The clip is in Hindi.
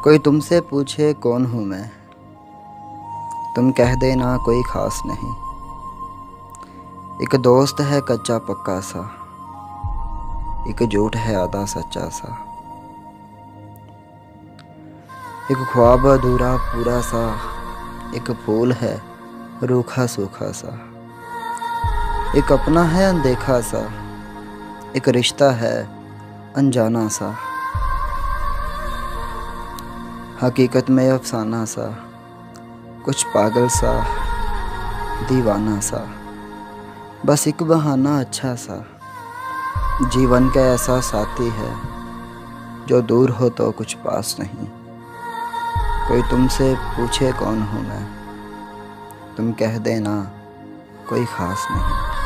कोई तुमसे पूछे कौन हूँ मैं, तुम कह देना कोई खास नहीं। एक दोस्त है कच्चा पक्का सा, एक झूठ है आधा सच्चा सा। एक ख्वाब अधूरा पूरा सा, एक फूल है रूखा सूखा सा। एक अपना है अनदेखा सा, एक रिश्ता है अनजाना सा। हकीकत में अफसाना सा, कुछ पागल सा दीवाना सा। बस एक बहाना अच्छा सा, जीवन का ऐसा साथी है जो दूर हो तो कुछ पास नहीं। कोई तुमसे पूछे कौन हूँ मैं, तुम कह देना कोई खास नहीं।